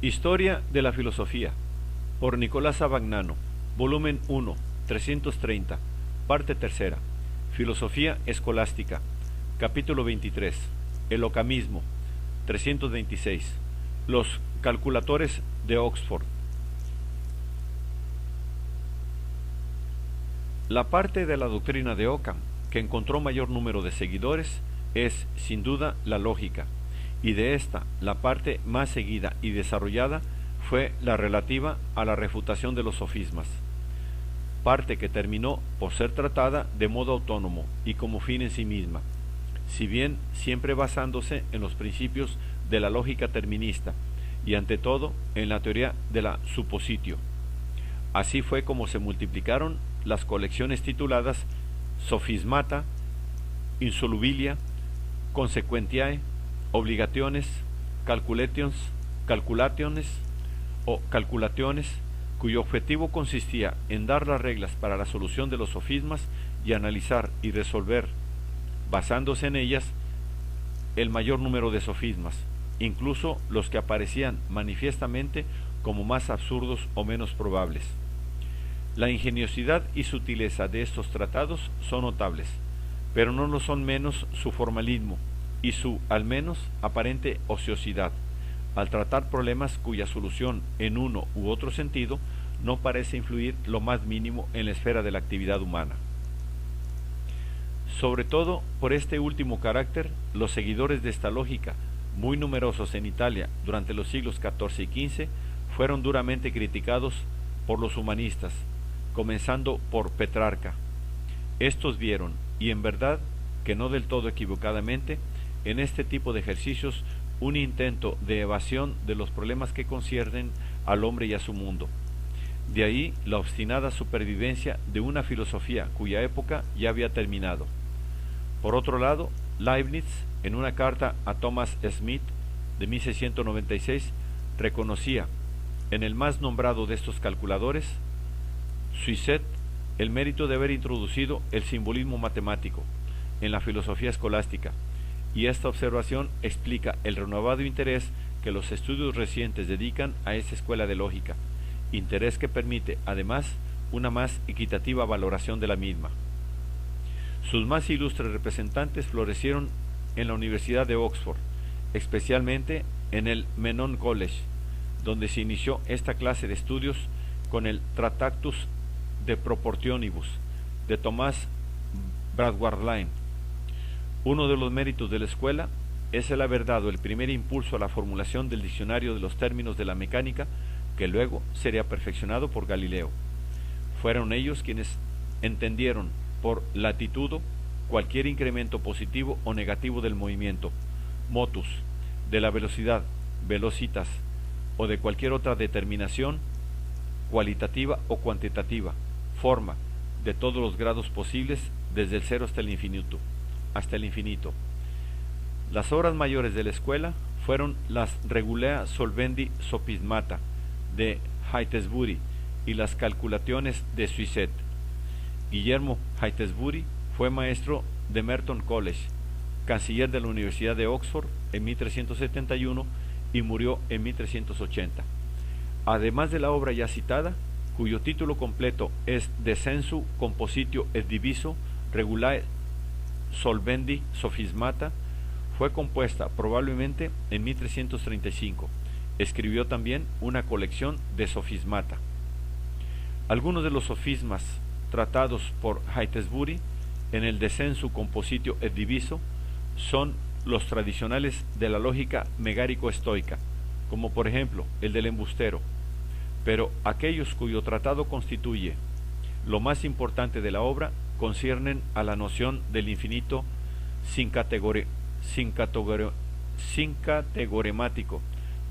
Historia de la filosofía, por Nicolás Abagnano, volumen 1, 330, parte tercera, Filosofía escolástica, capítulo 23, el ocamismo, 326, los calculadores de Oxford. La parte de la doctrina de Occam que encontró mayor número de seguidores es, sin duda, la lógica, y de esta, la parte más seguida y desarrollada fue la relativa a la refutación de los sofismas, parte que terminó por ser tratada de modo autónomo y como fin en sí misma, si bien siempre basándose en los principios de la lógica terminista y ante todo en la teoría de la suppositio. Así fue como se multiplicaron las colecciones tituladas Sophismata, Insolubilia, Consequentiae, Obligationes, Calculationes o Calculationes, cuyo objetivo consistía en dar las reglas para la solución de los sofismas y analizar y resolver, basándose en ellas, el mayor número de sofismas, incluso los que aparecían manifiestamente como más absurdos o menos probables. La ingeniosidad y sutileza de estos tratados son notables, pero no lo son menos su formalismo y su, al menos, aparente ociosidad, al tratar problemas cuya solución en uno u otro sentido no parece influir lo más mínimo en la esfera de la actividad humana. Sobre todo por este último carácter, los seguidores de esta lógica, muy numerosos en Italia durante los siglos XIV y XV, fueron duramente criticados por los humanistas, comenzando por Petrarca. Estos vieron, y en verdad que no del todo equivocadamente, en este tipo de ejercicios un intento de evasión de los problemas que conciernen al hombre y a su mundo. De ahí la obstinada supervivencia de una filosofía cuya época ya había terminado. Por otro lado, Leibniz, en una carta a Thomas Smith de 1696, reconocía en el más nombrado de estos calculadores, Suisset, el mérito de haber introducido el simbolismo matemático en la filosofía escolástica, y esta observación explica el renovado interés que los estudios recientes dedican a esta escuela de lógica, interés que permite, además, una más equitativa valoración de la misma. Sus más ilustres representantes florecieron en la Universidad de Oxford, especialmente en el Menon College, donde se inició esta clase de estudios con el Tractatus de Proportionibus de Thomas Bradwardine. Uno de los méritos de la escuela es el haber dado el primer impulso a la formulación del diccionario de los términos de la mecánica, que luego sería perfeccionado por Galileo. Fueron ellos quienes entendieron por latitudo cualquier incremento positivo o negativo del movimiento, motus, de la velocidad, velocitas, o de cualquier otra determinación cualitativa o cuantitativa, forma, de todos los grados posibles, desde el cero hasta el infinito. Las obras mayores de la escuela fueron las Regulea Solvendi Sophismata de Heytesbury y las Calculationes de Suisset. Guillermo Heytesbury fue maestro de Merton College, canciller de la Universidad de Oxford en 1371 y murió en 1380. Además de la obra ya citada, cuyo título completo es De Sensu Compositio et Diviso Regulae Solvendi Sophismata, fue compuesta probablemente en 1335. Escribió también una colección de sofismata. Algunos de los sofismas tratados por Heytesbury en el De Sensu Compositio et Diviso son los tradicionales de la lógica megárico-estoica, como por ejemplo el del embustero, pero aquellos cuyo tratado constituye lo más importante de la obra conciernen a la noción del infinito sin categoremático,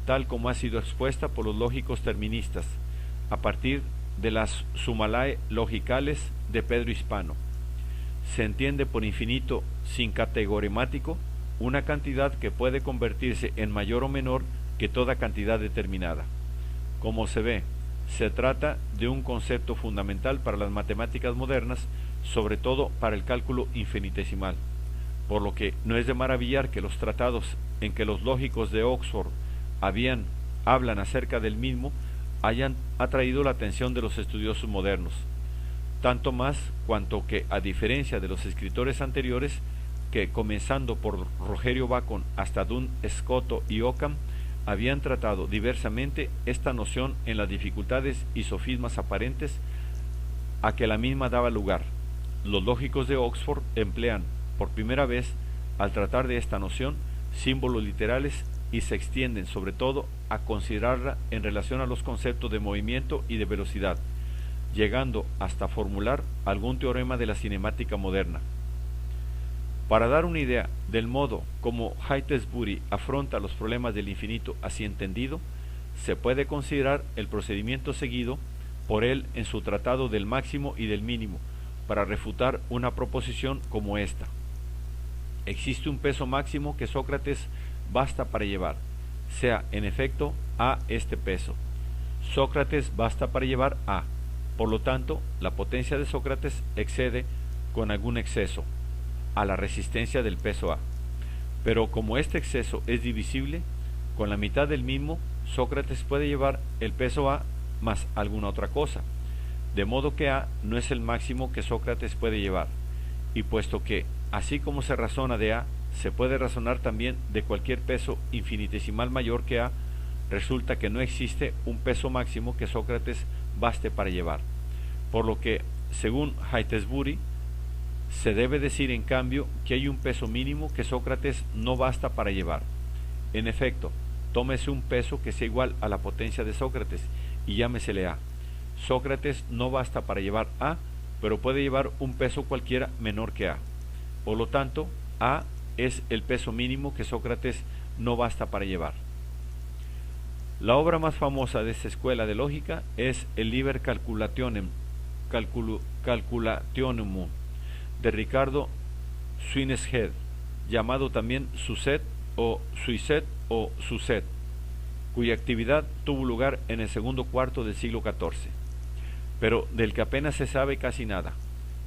tal como ha sido expuesta por los lógicos terministas, a partir de las Sumalae logicales de Pedro Hispano. Se entiende por infinito sin categoremático una cantidad que puede convertirse en mayor o menor que toda cantidad determinada. Como se ve, se trata de un concepto fundamental para las matemáticas modernas, sobre todo para el cálculo infinitesimal, por lo que no es de maravillar que los tratados en que los lógicos de Oxford habían hablan acerca del mismo hayan atraído la atención de los estudiosos modernos, tanto más cuanto que, a diferencia de los escritores anteriores, que comenzando por Rogerio Bacon hasta Duns Scoto y Occam, habían tratado diversamente esta noción en las dificultades y sofismas aparentes a que la misma daba lugar. Los lógicos de Oxford emplean por primera vez, al tratar de esta noción, símbolos literales y se extienden sobre todo a considerarla en relación a los conceptos de movimiento y de velocidad, llegando hasta formular algún teorema de la cinemática moderna. Para dar una idea del modo como Heytesbury afronta los problemas del infinito así entendido, se puede considerar el procedimiento seguido por él en su tratado del máximo y del mínimo para refutar una proposición como esta. Existe un peso máximo que Sócrates basta para llevar, sea en efecto A este peso. Sócrates basta para llevar A, por lo tanto, la potencia de Sócrates excede con algún exceso a la resistencia del peso A. Pero como este exceso es divisible, con la mitad del mismo, Sócrates puede llevar el peso A más alguna otra cosa, de modo que A no es el máximo que Sócrates puede llevar, y puesto que, así como se razona de A, se puede razonar también de cualquier peso infinitesimal mayor que A, resulta que no existe un peso máximo que Sócrates baste para llevar, por lo que, según Heytesbury, se debe decir en cambio que hay un peso mínimo que Sócrates no basta para llevar. En efecto, tómese un peso que sea igual a la potencia de Sócrates y llámesele A. Sócrates no basta para llevar A, pero puede llevar un peso cualquiera menor que A. Por lo tanto, A es el peso mínimo que Sócrates no basta para llevar. La obra más famosa de esta escuela de lógica es el Liber Calculationem de Ricardo Swineshead, llamado también Suset o Suiset o Suset, cuya actividad tuvo lugar en el segundo cuarto del siglo XIV, pero del que apenas se sabe casi nada,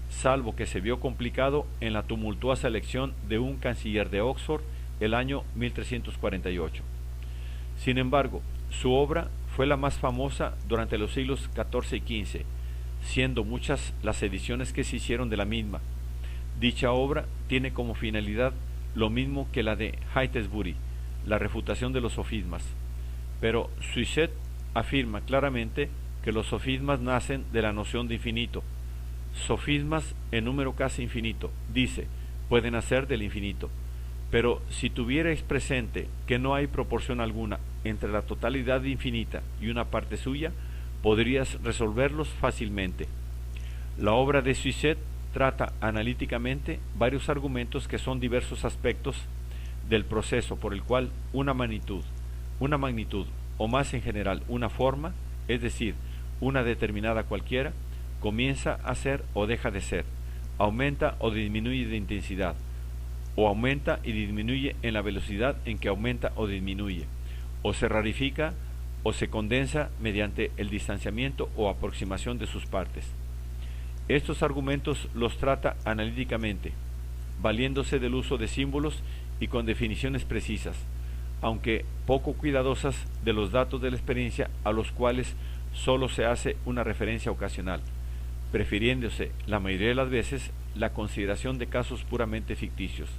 salvo que se vio complicado en la tumultuosa elección de un canciller de Oxford el año 1348. Sin embargo, su obra fue la más famosa durante los siglos XIV y XV, siendo muchas las ediciones que se hicieron de la misma. Dicha obra tiene como finalidad lo mismo que la de Heytesbury, la refutación de los sofismas, pero Suiset afirma claramente que los sofismas nacen de la noción de infinito. Sofismas en número casi infinito, dice, pueden nacer del infinito, pero si tuvierais presente que no hay proporción alguna entre la totalidad infinita y una parte suya, podrías resolverlos fácilmente. La obra de Suiset trata analíticamente varios argumentos que son diversos aspectos del proceso por el cual una magnitud, o más en general una forma, es decir, una determinada cualquiera, comienza a ser o deja de ser, aumenta o disminuye de intensidad, o aumenta y disminuye en la velocidad en que aumenta o disminuye, o se rarifica o se condensa mediante el distanciamiento o aproximación de sus partes. Estos argumentos los trata analíticamente, valiéndose del uso de símbolos y con definiciones precisas, aunque poco cuidadosas de los datos de la experiencia a los cuales sólo se hace una referencia ocasional, prefiriéndose la mayoría de las veces la consideración de casos puramente ficticios.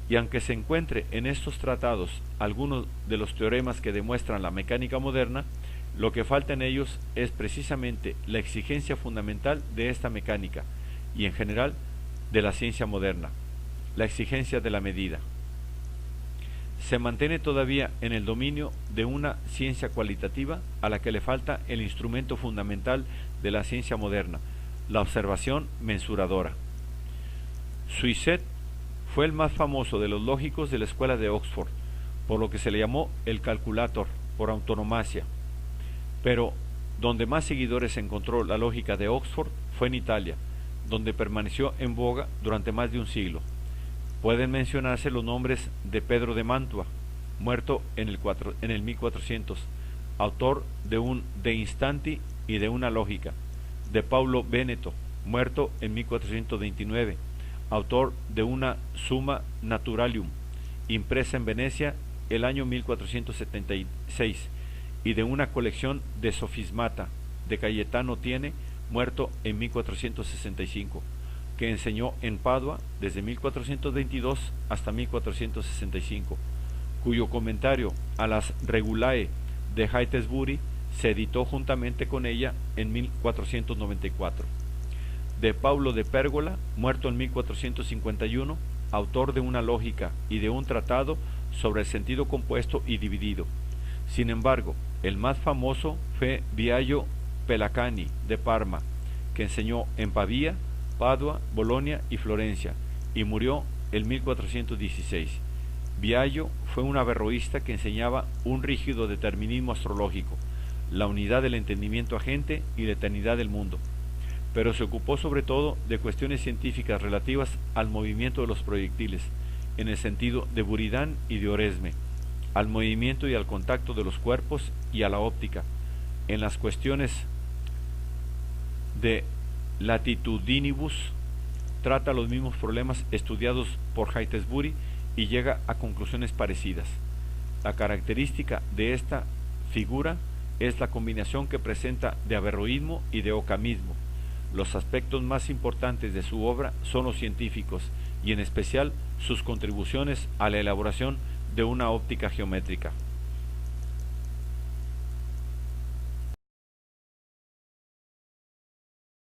Y aunque se encuentre en estos tratados algunos de los teoremas que demuestran la mecánica moderna, lo que falta en ellos es precisamente la exigencia fundamental de esta mecánica y en general de la ciencia moderna, la exigencia de la medida. Se mantiene todavía en el dominio de una ciencia cualitativa a la que le falta el instrumento fundamental de la ciencia moderna, la observación mensuradora. Suiset fue el más famoso de los lógicos de la escuela de Oxford, por lo que se le llamó el calculator por antonomasia. Pero donde más seguidores encontró la lógica de Oxford fue en Italia, donde permaneció en boga durante más de un siglo. Pueden mencionarse los nombres de Pedro de Mantua, muerto en el 1400, autor de un De Instanti y de una lógica, de Paulo Veneto, muerto en 1429, autor de una Summa Naturalium, impresa en Venecia el año 1476, y de una colección de sofismata de Cayetano Tiene, muerto en 1465, que enseñó en Padua desde 1422 hasta 1465, cuyo comentario a las Regulae de Heytesbury se editó juntamente con ella en 1494. De Paulo de Pérgola, muerto en 1451, autor de una lógica y de un tratado sobre el sentido compuesto y dividido. Sin embargo, el más famoso fue Biagio Pelacani de Parma, que enseñó en Pavía, Padua, Bolonia y Florencia, y murió en 1416. Biagio fue un averroísta que enseñaba un rígido determinismo astrológico, la unidad del entendimiento agente y la eternidad del mundo, pero se ocupó sobre todo de cuestiones científicas relativas al movimiento de los proyectiles, en el sentido de Buridan y de Oresme, al movimiento y al contacto de los cuerpos y a la óptica, en las cuestiones de latitudinibus, trata los mismos problemas estudiados por Heytesbury y llega a conclusiones parecidas. La característica de esta figura es la combinación que presenta de averroísmo y de ocamismo. Los aspectos más importantes de su obra son los científicos y en especial sus contribuciones a la elaboración de una óptica geométrica.